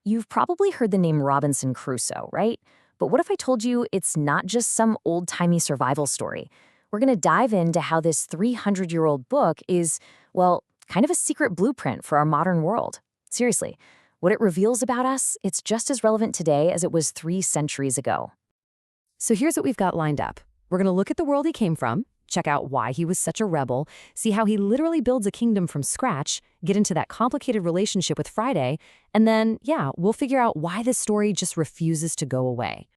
You've probably heard the name Robinson Crusoe, right? But what if I told you it's not just some old-timey survival story? We're going to dive into how this 300-year-old book is, well, kind of a secret blueprint for our modern world. Seriously, what it reveals about us, it's just as relevant today as it was 3 centuries ago. So here's what we've got lined up. We're going to look at the world he came from, check out why he was such a rebel, see how he literally builds a kingdom from scratch, get into that complicated relationship with Friday, and then, yeah, we'll figure out why this story just refuses to go away.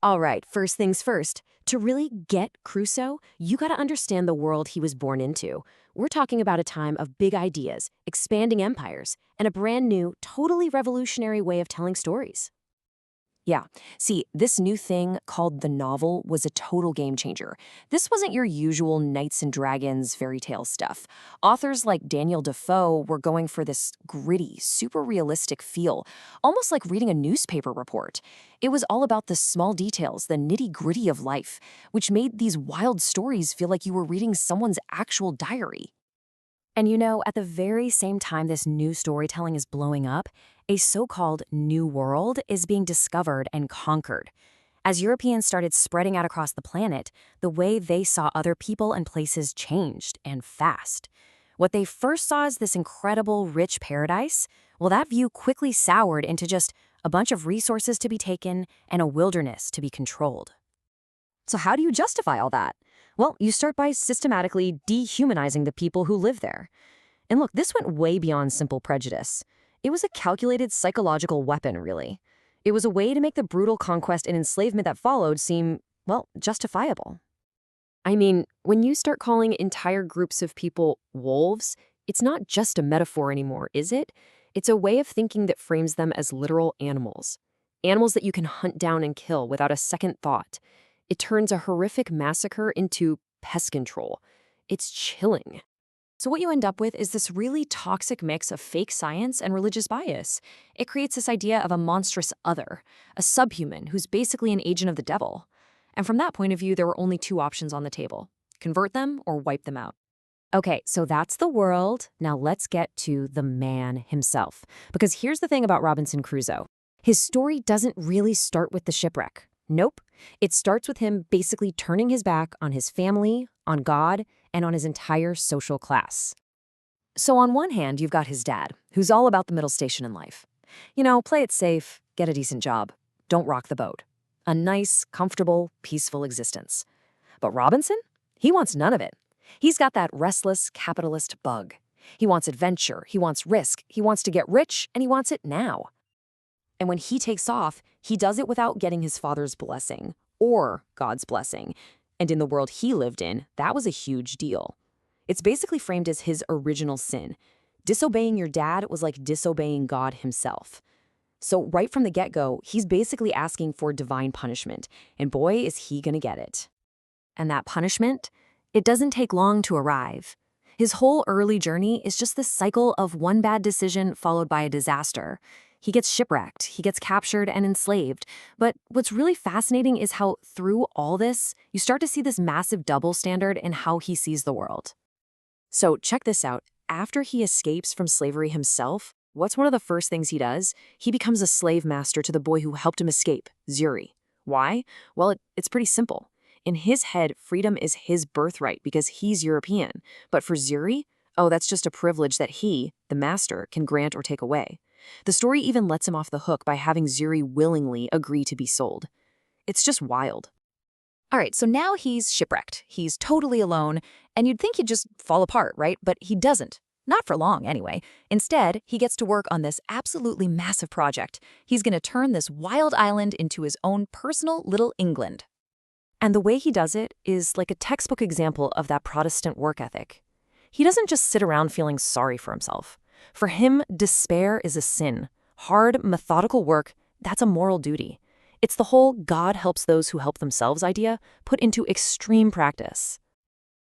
All right, first things first. To really get Crusoe, you got to understand the world he was born into. We're talking about a time of big ideas, expanding empires, and a brand new, totally revolutionary way of telling stories. Yeah. See, this new thing called the novel was a total game changer. This wasn't your usual knights and dragons fairy tale stuff. Authors like Daniel Defoe were going for this gritty, super realistic feel, almost like reading a newspaper report. It was all about the small details, the nitty-gritty of life, which made these wild stories feel like you were reading someone's actual diary. And at the very same time this new storytelling is blowing up, a so-called new world is being discovered and conquered. As Europeans started spreading out across the planet, the way they saw other people and places changed, and fast. What they first saw as this incredible, rich paradise, well, that view quickly soured into just a bunch of resources to be taken and a wilderness to be controlled. So how do you justify all that? Well, you start by systematically dehumanizing the people who live there. And look, this went way beyond simple prejudice. It was a calculated psychological weapon, really. It was a way to make the brutal conquest and enslavement that followed seem, well, justifiable. I mean, when you start calling entire groups of people wolves, it's not just a metaphor anymore, is it? It's a way of thinking that frames them as literal animals. Animals that you can hunt down and kill without a second thought. It turns a horrific massacre into pest control. It's chilling. So what you end up with is this really toxic mix of fake science and religious bias. It creates this idea of a monstrous other, a subhuman who's basically an agent of the devil. And from that point of view, there were only two options on the table: convert them or wipe them out. Okay, so that's the world. Now let's get to the man himself. Because here's the thing about Robinson Crusoe. His story doesn't really start with the shipwreck. Nope. It starts with him basically turning his back on his family, on God, and on his entire social class. So on one hand, you've got his dad, who's all about the middle station in life. Play it safe, get a decent job, don't rock the boat. A nice, comfortable, peaceful existence. But Robinson? He wants none of it. He's got that restless capitalist bug. He wants adventure, he wants risk, he wants to get rich, and he wants it now. And when he takes off, he does it without getting his father's blessing, or God's blessing. And in the world he lived in, that was a huge deal. It's basically framed as his original sin. Disobeying your dad was like disobeying God himself. So right from the get-go, he's basically asking for divine punishment, and boy, is he gonna get it. And that punishment, it doesn't take long to arrive. His whole early journey is just this cycle of one bad decision followed by a disaster. He gets shipwrecked, he gets captured and enslaved. But what's really fascinating is how through all this, you start to see this massive double standard in how he sees the world. So check this out. After he escapes from slavery himself, what's one of the first things he does? He becomes a slave master to the boy who helped him escape, Zuri. Why? Well, it's pretty simple. In his head, freedom is his birthright because he's European. But for Zuri, oh, that's just a privilege that he, the master, can grant or take away. The story even lets him off the hook by having Zuri willingly agree to be sold. It's just wild. All right, so now he's shipwrecked. He's totally alone, and you'd think he'd just fall apart, right? But he doesn't. Not for long, anyway. Instead, he gets to work on this absolutely massive project. He's going to turn this wild island into his own personal little England. And the way he does it is like a textbook example of that Protestant work ethic. He doesn't just sit around feeling sorry for himself. For him, despair is a sin. Hard, methodical work, that's a moral duty. It's the whole God helps those who help themselves idea put into extreme practice.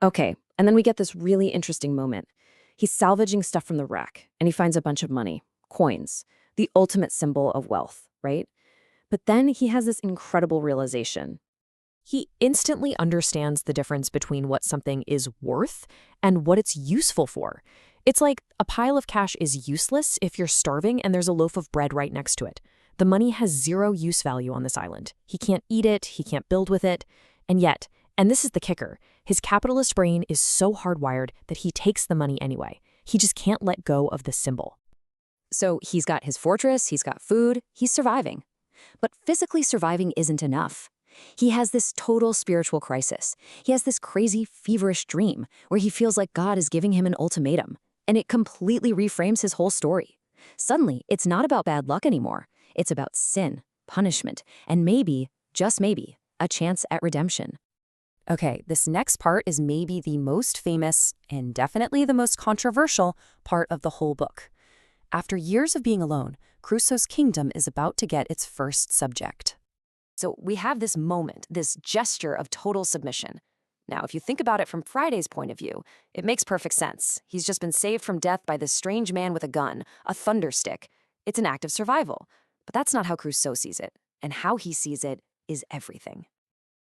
Okay, and then we get this really interesting moment. He's salvaging stuff from the wreck, and he finds a bunch of money, coins, the ultimate symbol of wealth, right? But then he has this incredible realization. He instantly understands the difference between what something is worth and what it's useful for. It's like a pile of cash is useless if you're starving and there's a loaf of bread right next to it. The money has zero use value on this island. He can't eat it, he can't build with it. And yet, and this is the kicker, his capitalist brain is so hardwired that he takes the money anyway. He just can't let go of the symbol. So he's got his fortress, he's got food, he's surviving. But physically surviving isn't enough. He has this total spiritual crisis. He has this crazy, feverish dream where he feels like God is giving him an ultimatum, and it completely reframes his whole story. Suddenly, it's not about bad luck anymore. It's about sin, punishment, and maybe, just maybe, a chance at redemption. Okay, this next part is maybe the most famous and definitely the most controversial part of the whole book. After years of being alone, Crusoe's kingdom is about to get its first subject. So we have this moment, this gesture of total submission. Now, if you think about it from Friday's point of view, it makes perfect sense. He's just been saved from death by this strange man with a gun, a thunderstick. It's an act of survival. But that's not how Crusoe sees it. And how he sees it is everything.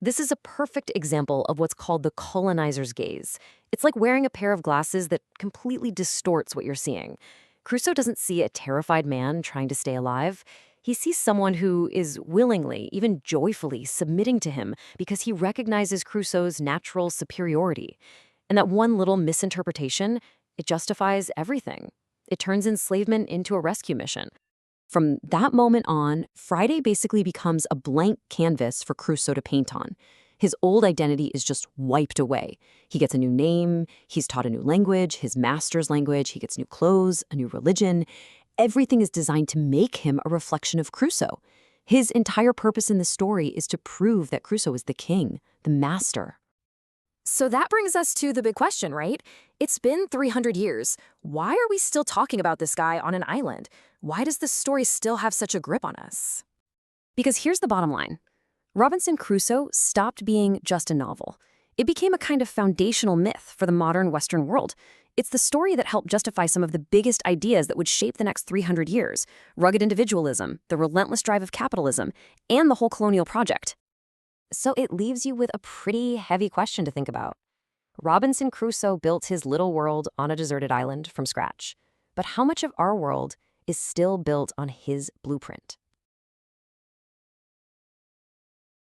This is a perfect example of what's called the colonizer's gaze. It's like wearing a pair of glasses that completely distorts what you're seeing. Crusoe doesn't see a terrified man trying to stay alive. He sees someone who is willingly, even joyfully, submitting to him because he recognizes Crusoe's natural superiority. And that one little misinterpretation, it justifies everything. It turns enslavement into a rescue mission. From that moment on, Friday basically becomes a blank canvas for Crusoe to paint on. His old identity is just wiped away. He gets a new name, he's taught a new language, his master's language, he gets new clothes, a new religion. Everything is designed to make him a reflection of Crusoe. His entire purpose in the story is to prove that Crusoe is the king, the master. So that brings us to the big question, right? It's been 300 years. Why are we still talking about this guy on an island? Why does this story still have such a grip on us? Because here's the bottom line. Robinson Crusoe stopped being just a novel. It became a kind of foundational myth for the modern Western world. It's the story that helped justify some of the biggest ideas that would shape the next 300 years: rugged individualism, the relentless drive of capitalism, and the whole colonial project. So it leaves you with a pretty heavy question to think about. Robinson Crusoe built his little world on a deserted island from scratch. But how much of our world is still built on his blueprint?